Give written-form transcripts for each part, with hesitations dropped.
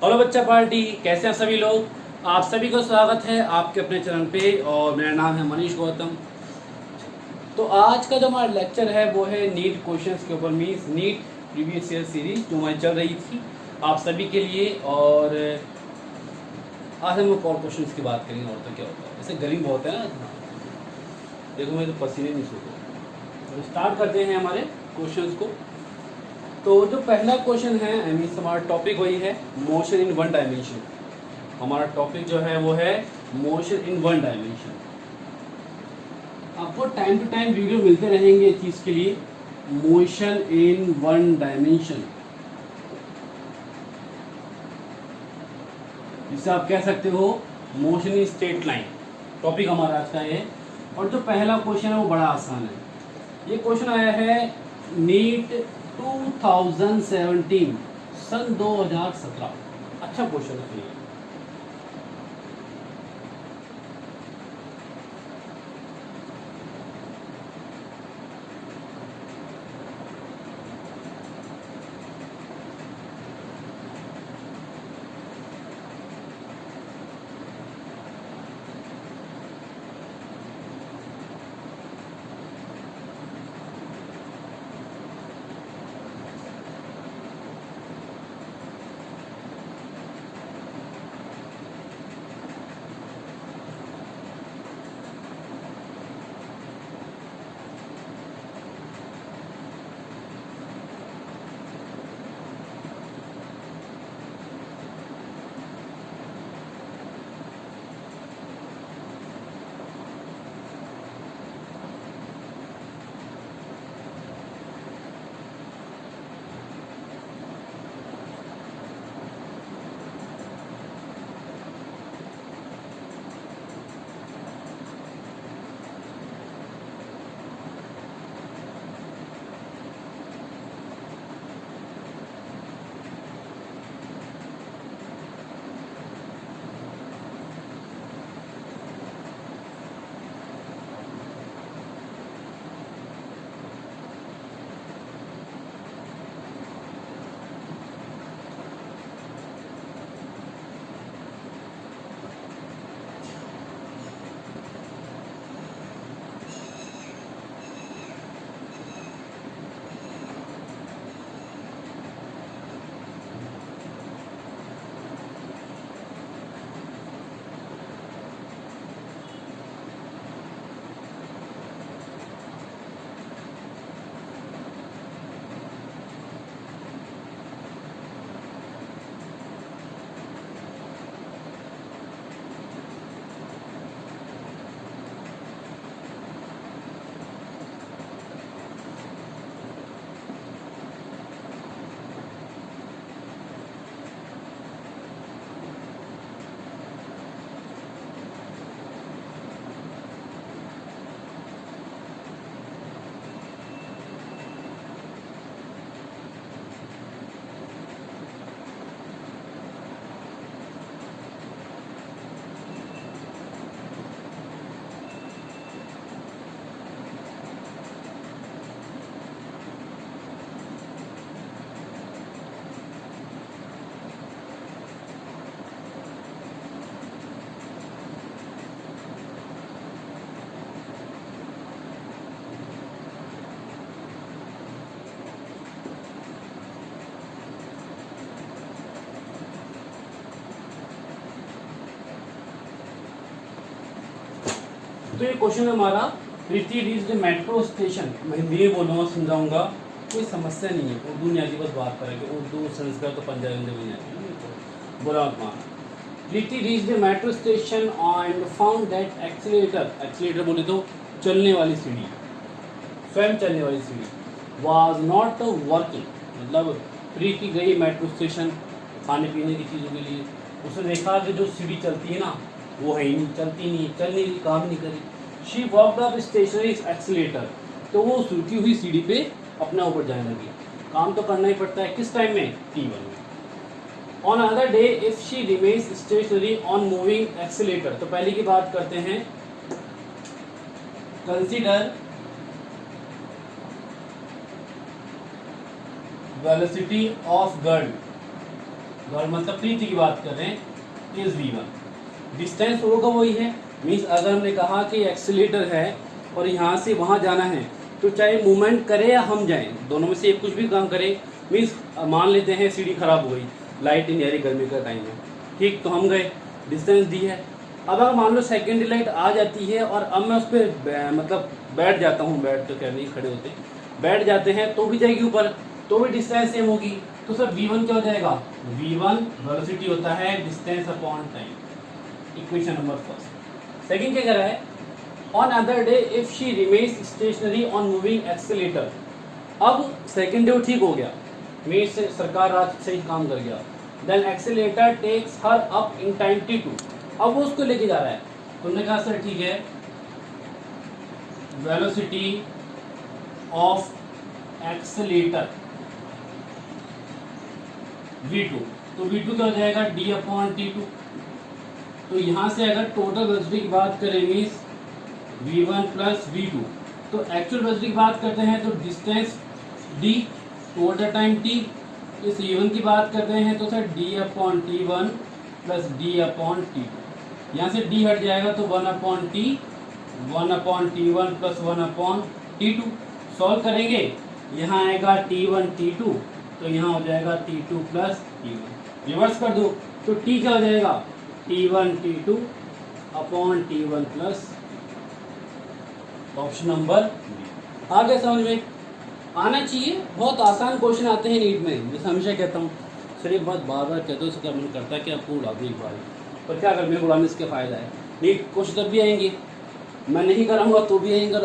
Hello बच्चा party, कैसे हैं सभी लोग। आप सभी को स्वागत है आपके अपने चैनल पे और मेरा नाम है मनीष गौतम। तो आज का जो हमारा लेक्चर है वो है नीट क्वेश्चंस के ऊपर, means NEET previous year series जो हमारी चल रही थी आप सभी के लिए। और आज हम लोग और क्वेश्चंस की बात करेंगे। और तो क्या होता है, जैसे गर्मी बहुत है ना, देखो मेरे तो पसीने नहीं सूखे। तो स्टार्ट करते हैं हमारे क्वेश्चंस को। तो जो पहला क्वेश्चन है मीन्स हमारा टॉपिक वही है मोशन इन वन डायमेंशन। हमारा टॉपिक जो है वो है मोशन इन वन डायमेंशन। आपको टाइम टू टाइम वीडियो मिलते रहेंगे इस चीज़ के लिए, मोशन इन वन डायमेंशन, जिसे आप कह सकते हो motion in straight line. Topic हमारा आज का ये। और जो पहला क्वेश्चन है वो बड़ा आसान है। ये क्वेश्चन आया है नीट 2017 सन 2017। अच्छा क्वेश्चन है। तो ये क्वेश्चन हमारा प्रीति रीच्ड मेट्रो स्टेशन। मैं हिंदी में बोलूँगा, समझाऊंगा, कोई समस्या नहीं है। उर्दू नहीं आती, बस बात करेंगे। उर्दू संस्कृत तो पंजाबी में नहीं आती, तो बुरा मत माना। Preeti reached metro station and found that escalator बोले तो चलने वाली सीढ़ी, स्वयं चलने वाली सीढ़ी वाज नॉट वर्किंग। मतलब प्रीति गई मेट्रो स्टेशन खाने पीने की चीज़ों के लिए, उसने देखा कि जो सीढ़ी चलती है ना वो है ही नहीं, चलती नहीं, चल नहीं रही, काम नहीं करी। She walked up stationary escalator, तो वो रुकी हुई सीढ़ी पे अपना ऊपर जाने लगी। काम तो करना ही पड़ता है, किस टाइम में, T1 में। On other day if she remains stationary on moving escalator, तो पहले की बात करते हैं, कंसीडर velocity of girl मतलब प्रीति की बात कर रहे हैं, इज v1। डिस्टेंस होगा वही है, मीन्स अगर हमने कहा कि एक्सीलेटर है और यहाँ से वहाँ जाना है, तो चाहे मूवमेंट करे या हम जाएं, दोनों में से एक कुछ भी काम करे, मीन्स मान लेते हैं सीढ़ी खराब हो गई, लाइट नहीं आ रही, गर्मी का टाइम है, ठीक, तो हम गए, डिस्टेंस दी है। अब अगर मान लो सेकेंडरी लाइट आ जाती है और अब मैं उस पर मतलब बैठ जाता हूँ, बैठ तो क्या नहीं, खड़े होते बैठ जाते हैं, तो भी जाएगी ऊपर, तो भी डिस्टेंस सेम होगी। तो सर v1 क्या हो जाएगा, v1 वेलोसिटी होता है distance upon time, equation number first. Second क्या कह रहा है, on other day if she remains stationary on moving escalator. अब सेकंड डे वो ठीक हो गया, मीन्स सरकार आज सही काम कर गया, then escalator takes her up in time t2। अब वो उसको लेके जा रहा है, तुमने कहा सर ठीक है, वेलोसिटी ऑफ एक्सीलेटर v2, तो v2 क्या हो जाएगा d अपॉन t2। तो यहाँ से अगर टोटल वेलोसिटी की बात करेंगे v1 प्लस v2, तो एक्चुअल वेलोसिटी की बात करते हैं तो distance d toward the time t, इस v1 की बात करते हैं तो sir d upon t1 plus d upon t2, यहाँ से d हट जाएगा तो 1 upon t, 1 upon t1 plus 1 upon t2। Solve करेंगे, यहाँ आएगा t1 t2, तो यहाँ हो जाएगा t2 प्लस t1, रिवर्स कर दो तो t क्या हो जाएगा, t1 t2 upon t1 plus, option number B. आगे समझ में आना चाहिए, बहुत आसान क्वेश्चन आते हैं नीट में, जैसे हमेशा कहता हूँ, सर एक बात बार बार कहते हो, उसका मन करता है कि आपको उड़ा दो एक बार, पर क्या कर, मेरे को उड़ाने से फायदा है, नीट क्वेश्चन तब भी आएंगे, मैं नहीं कराऊंगा तो भी आएंगे,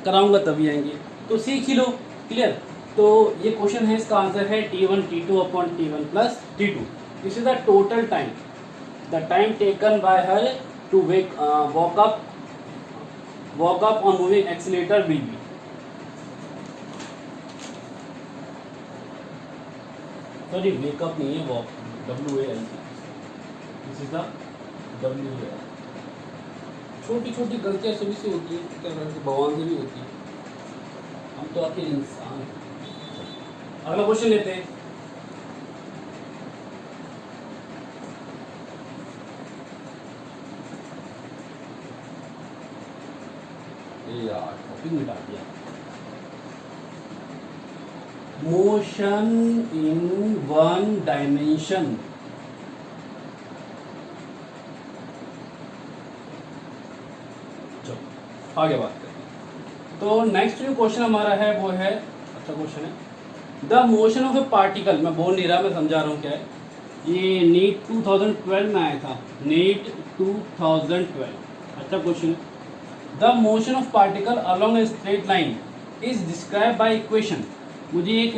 कराऊंगा तभी आएंगे, तो सीख ही लो, क्लियर। तो ये क्वेश्चन है, इसका आंसर है t1 t2 upon t1 plus t2। This is the total time, the time taken by her to walk up on moving escalator will be. Sorry wake up नहीं है, walk, WAL, this is the WAL। छोटी छोटी गलतियां सभी से होती है, क्या भगवान से भी होती है, हम तो आखिर इंसान हैं। अगला क्वेश्चन लेते हैं, यार टॉपिक मिटा दिया, मोशन इन वन डायमेंशन। चलो आगे बात करें, तो नेक्स्ट जो क्वेश्चन हमारा है वो है, अच्छा क्वेश्चन है, the motion of A particle, मैं बोल नहीं रहा, मैं समझा रहा हूँ क्या है, ये नीट 2012 में आया था, नीट 2012, अच्छा क्वेश्चन है। The motion of particle along a straight line is describe by equation. मुझे एक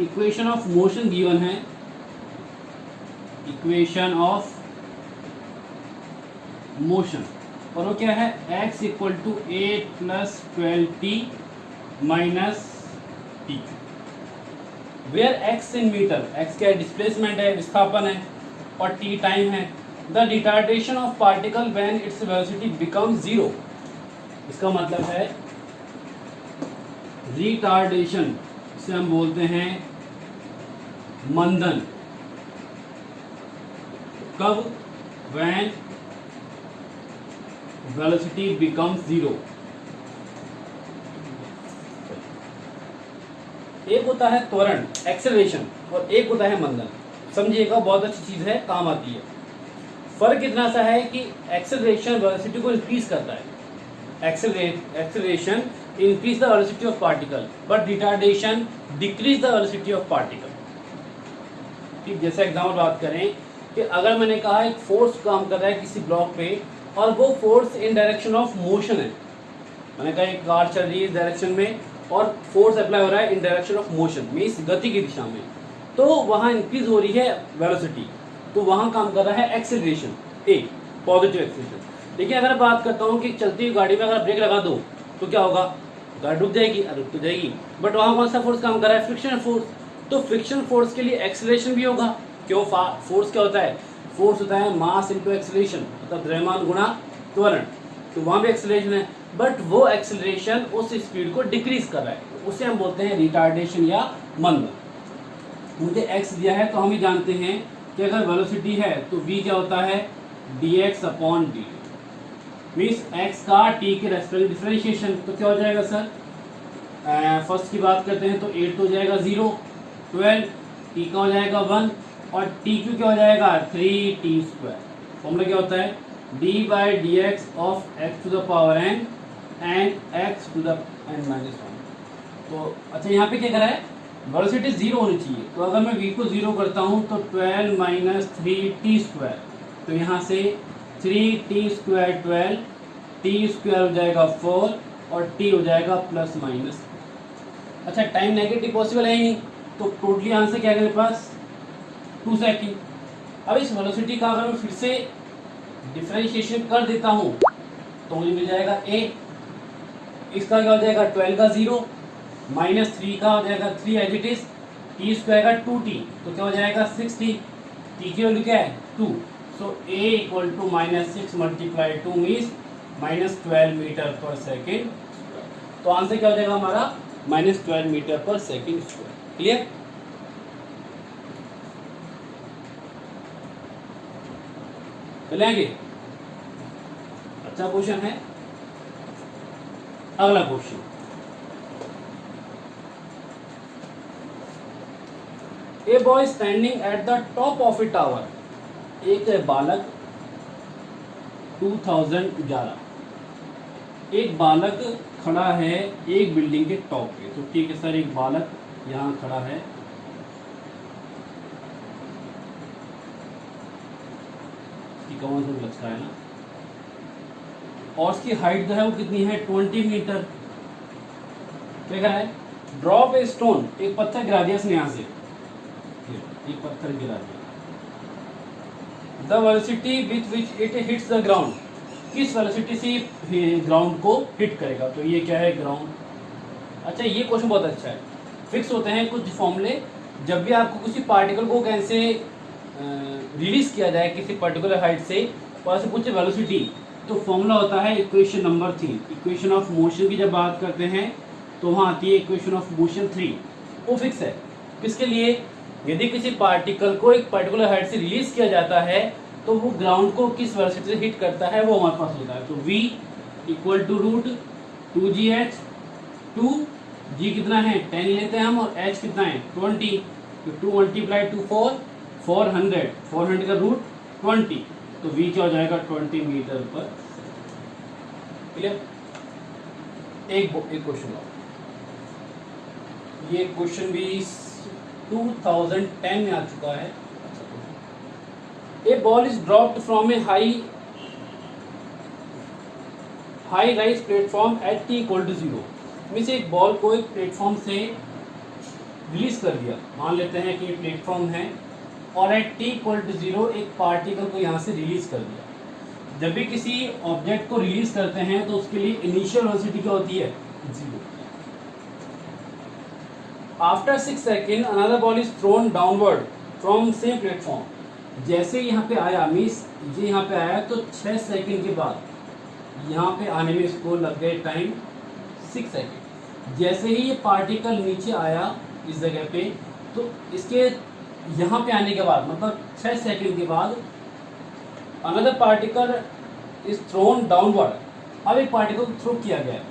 इक्वेशन ऑफ मोशन गिवन है, इक्वेशन ऑफ मोशन, और वो क्या है, x equal to 8 plus 12t minus t, where x in meter, x क्या है, displacement है, विस्थापन है, और t टाइम है। The retardation of particle when its velocity become 0। इसका मतलब है रिटार्डेशन, इसे हम बोलते हैं मंदन, कब, व्हेन वेलोसिटी बिकम्स 0। एक होता है त्वरण, एक्सेलरेशन, और एक होता है मंदन। समझिएगा, बहुत अच्छी चीज है, काम आती है। फर्क इतना सा है कि एक्सेलरेशन वेलोसिटी को इंक्रीज करता है, acceleration increase the velocity of particle, but retardation decrease the velocity of particle. ठीक, जैसे एग्जाम्पल बात करें कि अगर मैंने कहा एक फोर्स काम कर रहा है किसी ब्लॉक पे, और वो force in direction of motion है, मैंने कहा एक कार चल रही है इस डायरेक्शन में और फोर्स अप्लाई हो रहा है इन डायरेक्शन ऑफ मोशन, मीन्स गति की दिशा में, तो वहाँ इंक्रीज हो रही है वेलोसिटी, तो वहाँ काम कर रहा है एक्सेलरेशन, ए पॉजिटिव एक्सेलरेशन। लेकिन अगर बात करता हूँ कि चलती हुई गाड़ी में अगर ब्रेक लगा दो तो क्या होगा, गाड़ी रुक जाएगी, रुक तो जाएगी, बट वहाँ कौन सा फोर्स काम कर रहा है, फ्रिक्शन फोर्स। तो फ्रिक्शन फोर्स के लिए एक्सेलरेशन भी होगा, क्यों, फोर्स क्या होता है, फोर्स होता है मास इनटू एक्सेलरेशन, मतलब द्रव्यमान गुणा त्वरण, तो वहाँ भी एक्सेलरेशन है, बट वो एक्सेलरेशन उस स्पीड को डिक्रीज कर रहा है, उसे हम बोलते हैं रिटार्डेशन या मंदन। मुझे x दिया है, तो हम ही जानते हैं कि अगर वेलोसिटी है तो v क्या होता है, dx upon dt। Means x का t के रेस्पेक्ट डिफरेंशिएशन, तो क्या हो जाएगा सर, फर्स्ट की बात करते हैं तो 8 हो जाएगा 0, 12, t का हो जाएगा 1 और t क्यू क्या हो जाएगा 3t²। फॉर्मूला क्या होता है, d by d x of x to the power n and x to the n minus 1। तो अच्छा यहाँ पे क्या करा है, वेलोसिटी 0 होनी चाहिए, तो अगर मैं v को 0 करता हूँ तो 12 माइनस 3t², तो यहाँ से 3t² 12, t² हो जाएगा 4 और t हो जाएगा प्लस माइनस। अच्छा टाइम नेगेटिव पॉसिबल है ही नहीं, तो टोटली आंसर क्या है मेरे पास 2 सेकेंड। अब इस वेलोसिटी का अगर मैं फिर से डिफरेंशिएशन कर देता हूँ तो मुझे मिल जाएगा a, इसका क्या हो जाएगा 12 का 0 माइनस 3 का हो जाएगा 3 एज इट इज, t² का 2t, तो क्या हो जाएगा 6t, t की वैल्यू क्या है 2, so a equal to minus 6 multiply 2 means minus 12 meter per second. तो आंसर क्या हो जाएगा हमारा minus 12 meter per second square. Clear, चलेंगे। अच्छा क्वेश्चन है, अगला क्वेश्चन, a boy standing at the top of a tower, एक बालक 2011, एक बालक खड़ा है एक बिल्डिंग के टॉप पे। तो ठीक है सर, एक बालक यहाँ खड़ा है, कौन सा लचका है ना, और उसकी हाइट जो है वो कितनी है 20 मीटर। क्या है, ड्रॉप ए स्टोन, एक पत्थर गिरा दिया इसने यहाँ से, एक पत्थर गिरा दिया, the velocity with which it hits the ground, किस वेलोसिटी से ग्राउंड को हिट करेगा। तो ये क्या है ग्राउंड। अच्छा ये क्वेश्चन बहुत अच्छा है, फिक्स होते हैं कुछ फॉर्मूले, जब भी आपको किसी पार्टिकल को कैसे रिलीज किया जाए किसी पर्टिकुलर हाइट से, और ऐसे पूछे वेलोसिटी, तो फॉर्मूला होता है equation number 3, equation of motion की जब बात करते हैं तो वहाँ आती है इक्वेशन ऑफ मोशन 3, वो फिक्स है। किसके लिए, यदि किसी पार्टिकल को एक पर्टिकुलर हाइट से रिलीज किया जाता है तो वो ग्राउंड को किस वेलोसिटी से हिट करता है वो हमारे पास होता है। तो v equal to root 2gh, 2g कितना है 10 लेते हैं हम, और h कितना है 20, तो 2 मल्टीप्लाई टू 4, 400, 400 का रूट 20, तो v क्या हो जाएगा 20 मीटर पर। क्लियर, एक क्वेश्चन और, ये क्वेश्चन भी 2010 में आ चुका है। A ball is dropped from a high rise platform at t equal to 0, means एक बॉल को एक प्लेटफॉर्म से रिलीज कर दिया, मान लेते हैं कि ये प्लेटफॉर्म है, और एट t इक्वल टू 0 एक पार्टिकल को यहाँ से रिलीज कर दिया। जब भी किसी ऑब्जेक्ट को रिलीज करते हैं तो उसके लिए इनिशियल वेलोसिटी क्या होती है 0। After 6 second another ball is throne downward from same platform, जैसे यहाँ पे आया, मीन्स ये यहाँ पे आया तो 6 सेकेंड के बाद यहाँ पे आने में इसको लग गए टाइम 6 सेकेंड। जैसे ही ये पार्टिकल नीचे आया इस जगह पे, तो इसके यहाँ पे आने के बाद मतलब 6 सेकेंड के बाद another particle is throne downward. अब एक पार्टिकल को थ्रो किया गया,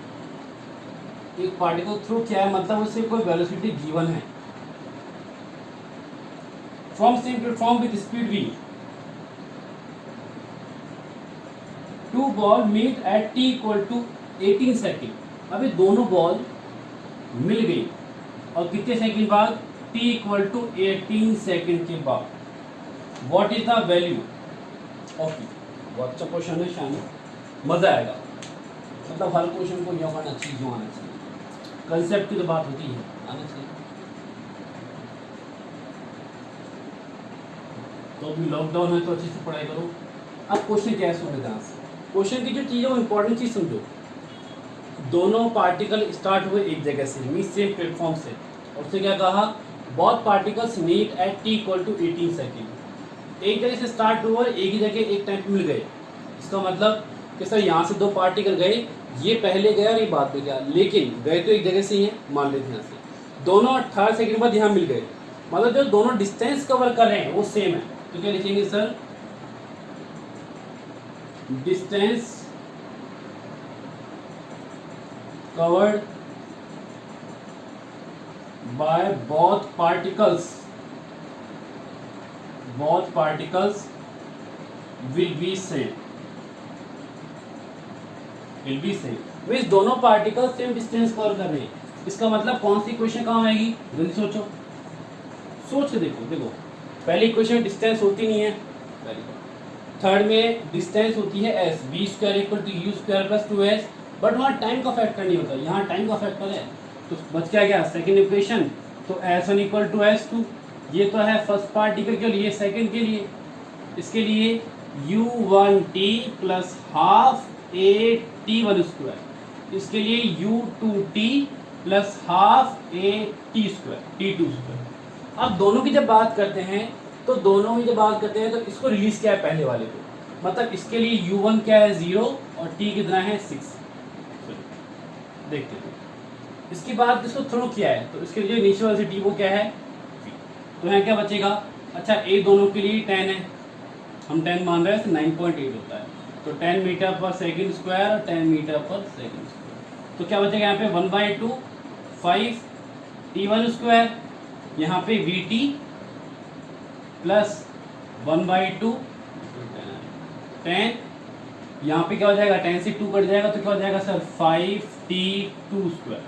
एक पार्टिकल थ्रो किया है मतलब उससे कोई वेलोसिटी गिवन है, from same platform with speed v, two ball meet at t equal to 18 second. अभी दोनों बॉल मिल गई और कितने सेकेंड बाद, t इक्वल टू 18 सेकेंड के बाद, what is the value of t। बहुत अच्छा क्वेश्चन है शानी, मजा आएगा, मतलब हर क्वेश्चन को यह आना चाहिए, जो आना चाहिए, कंसेप्ट की तो बात होती है, आना चाहिए। तो अभी लॉकडाउन है तो अच्छे से पढ़ाई करो। अब क्वेश्चन क्या है सुनो ध्यान से, क्वेश्चन की जो चीज़ है वो इंपॉर्टेंट चीज़ समझो। दोनों पार्टिकल स्टार्ट हुए एक जगह से, मीन सेम प्लेटफॉर्म से, और उससे क्या कहा, both particles meet at t equal to 18 second. एक जगह से स्टार्ट हुआ, एक ही जगह एक टाइम पे मिल गए। इसका मतलब कि सर यहाँ से 2 पार्टिकल गए, ये पहले गया और ये बाद में गया, लेकिन गए तो एक जगह से ही है, मान लेते हैं यहाँ से दोनों 18 सेकेंड बाद यहाँ मिल गए, मतलब जो दोनों डिस्टेंस कवर कर रहे हैं वो सेम है, तो क्या लिखेंगे sir, distance covered by both particles will be same, means दोनों पार्टिकल सेम डिस्टेंस कवर कर रहे हैं। इसका मतलब कौन सी इक्वेशन काम आएगी, जल्दी सोचो, सोच के देखो पहली इक्वेशन डिस्टेंस होती नहीं है, थर्ड में डिस्टेंस होती है s, b square equal to u square plus 2s, but वहाँ टाइम का फैक्टर नहीं होता, यहाँ टाइम का फैक्टर है, तो बच क्या गया सेकंड इक्वेशन, तो s1 इक्वल टू s2, ये तो है फर्स्ट पार्टिकल के लिए, सेकंड के लिए इसके लिए u1t plus half a t1 square, इसके लिए u2t plus half a t square t2 square. अब दोनों की जब बात करते हैं तो इसको रिलीज क्या है पहले वाले को, मतलब इसके लिए u1 क्या है 0 और t कितना है 6, देखते हैं इसकी बात इसको थ्रो किया है, तो इसके लिए नीचे वाली टी वो क्या है v, तो यहाँ क्या बचेगा, अच्छा a दोनों के लिए 10 है, हम 10 मान रहे हैं, 9.8 होता है, तो 10 मीटर पर सेकंड स्क्वायर और 10 मीटर पर सेकंड स्क्वायर, तो क्या बचेगा यहाँ पे 1/2 5 t1 स्क्वायर, यहाँ पे vt प्लस 1/2 10, यहाँ पे क्या हो जाएगा 10 से 2 कट जाएगा, तो क्या हो जाएगा सर 5t2 स्क्वायर,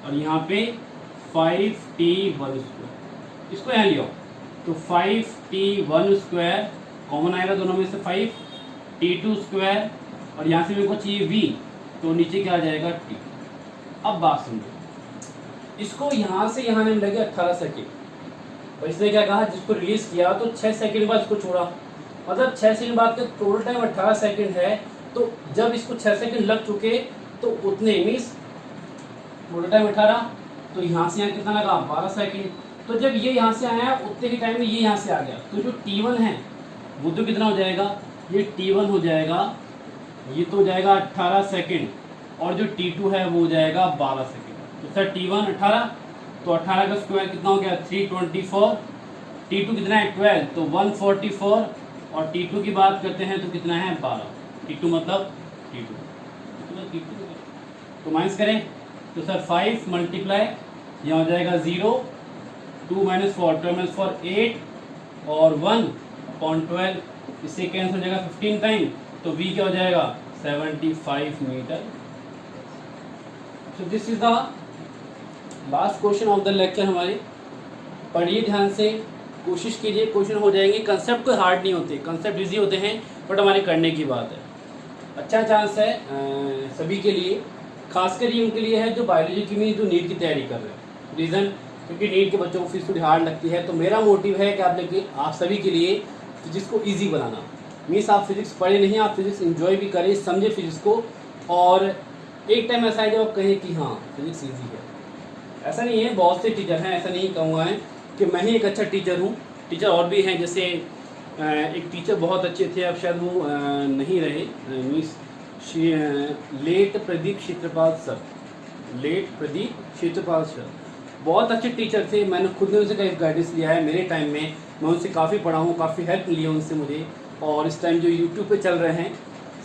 और यहाँ पे 5t1 स्क्वायर, इसको यहाँ लियो, तो 5t1 स्क्वायर कॉमन आएगा दोनों में से 5 t2 स्क्वायर, और यहाँ से मेरे को चाहिए v, तो नीचे क्या आ जाएगा t। अब बात समझो, इसको यहाँ से यहाँ ने लगे 18 सेकेंड, और इसने क्या कहा जिसको रिलीज किया तो 6 सेकेंड बाद इसको छोड़ा, मतलब 6 सेकेंड बाद का टोटल टाइम 18 सेकेंड है, तो जब इसको 6 सेकेंड लग चुके तो उतने मीन्स टोटल टाइम 18, तो यहाँ से यहाँ कितना लगा 12 सेकेंड, तो जब ये यहाँ से आया उतने ही टाइम में ये यहाँ से आ गया, तो जो T1 है वो तो कितना हो जाएगा, ये T1 हो जाएगा, ये तो हो जाएगा 18 सेकेंड, और जो T2 है वो हो जाएगा 12 सेकेंड, तो सर T1 18, तो 18 का स्क्वायर कितना हो गया 324, T2 कितना है 12, तो 144, और T2 की बात करते हैं तो कितना है 12, T2 मतलब T2, तो माइनस करें तो सर 5 मल्टीप्लाई, यहाँ हो जाएगा 0, 2 - 4 12 - 4 8, और 1/12, इससे कैंसिल हो जाएगा 15 टाइम, तो v क्या हो जाएगा 75 meter. So this is the last question of the lecture हमारे, पढ़िए ध्यान से, कोशिश कीजिए, क्वेश्चन हो जाएंगे, कंसेप्ट कोई हार्ड नहीं होते, कंसेप्ट इजी होते हैं, बट हमारे करने की बात है। अच्छा चांस है सभी के लिए, खासकर ये उनके लिए है जो बायोलॉजी की में जो नीट की तैयारी कर रहे हैं, रीज़न क्योंकि नीट के बच्चों को फीस थोड़ी हार्ड लगती है, तो मेरा मोटिव है कि आप सभी के लिए फिजिक्स को ईजी बनाना, मीन्स आप फिजिक्स पढ़े नहीं, आप फिजिक्स इंजॉय भी करें, समझे फिजिक्स को, और एक टाइम ऐसा है जब आप कहें कि हाँ फिजिक्स ईजी है। ऐसा नहीं है, बहुत से टीचर हैं, ऐसा नहीं कहूँगा है कि मैं ही एक अच्छा टीचर हूँ, टीचर और भी हैं, जैसे एक टीचर बहुत अच्छे थे, अब शायद वो नहीं रहे, मीन्स लेट प्रदीप क्षेत्रपाल सर, बहुत अच्छे टीचर थे, मैंने खुद ने उनसे कई गाइडेंस लिया है, मेरे टाइम में मैं उनसे काफ़ी पढ़ा हूँ, काफ़ी हेल्प मिली है उनसे मुझे, और इस टाइम जो यूट्यूब पे चल रहे हैं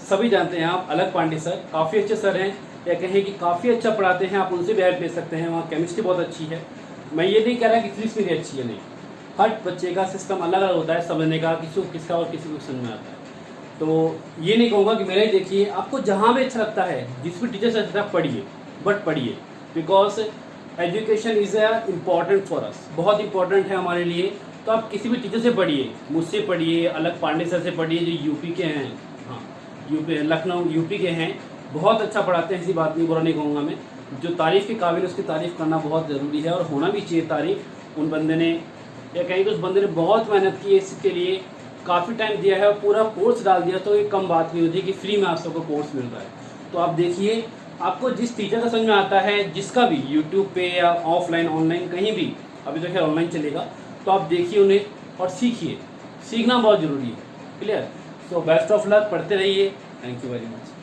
सभी जानते हैं आप, अलग पांडे सर काफ़ी अच्छे सर हैं, या कहें कि काफ़ी अच्छा पढ़ाते हैं, आप उनसे भी हेल्प ले सकते हैं, वहाँ केमिस्ट्री बहुत अच्छी है। मैं ये नहीं कह रहा कि फिजिक्स मेरी अच्छी है, नहीं, हर बच्चे का सिस्टम अलग अलग होता है समझने का, किसी को किसका और किसी को समझ में आता है, तो ये नहीं कहूँगा कि मेरा ही देखिए, आपको जहाँ भी अच्छा लगता है, जिस भी टीचर से अच्छा पढ़िए, बट पढ़िए, because education is important for us, बहुत इंपॉर्टेंट है हमारे लिए, तो आप किसी भी टीचर से पढ़िए, मुझसे पढ़िए, अलग पांडे सर से पढ़िए जो यूपी के हैं, हाँ यूपी लखनऊ यूपी के हैं, बहुत अच्छा पढ़ाते हैं, ऐसी बात नहीं, बुरा नहीं कहूँगा मैं, जो तारीफ़ के काबिल उसकी तारीफ़ करना बहुत ज़रूरी है, और होना भी चाहिए तारीफ़। उन बंदे ने, या कहीं तो उस बंदे ने बहुत मेहनत की है इसके लिए, काफ़ी टाइम दिया है, और पूरा कोर्स डाल दिया, तो ये कम बात नहीं होती कि फ्री में आप सबको कोर्स मिल रहा है। तो आप देखिए, आपको जिस टीचर का समझ में आता है, जिसका भी यूट्यूब पे या ऑफलाइन ऑनलाइन कहीं भी, अभी तो खैर ऑनलाइन चलेगा, तो आप देखिए उन्हें और सीखिए, सीखना बहुत ज़रूरी है। Clear? So best of luck, पढ़ते रहिए। Thank you very much.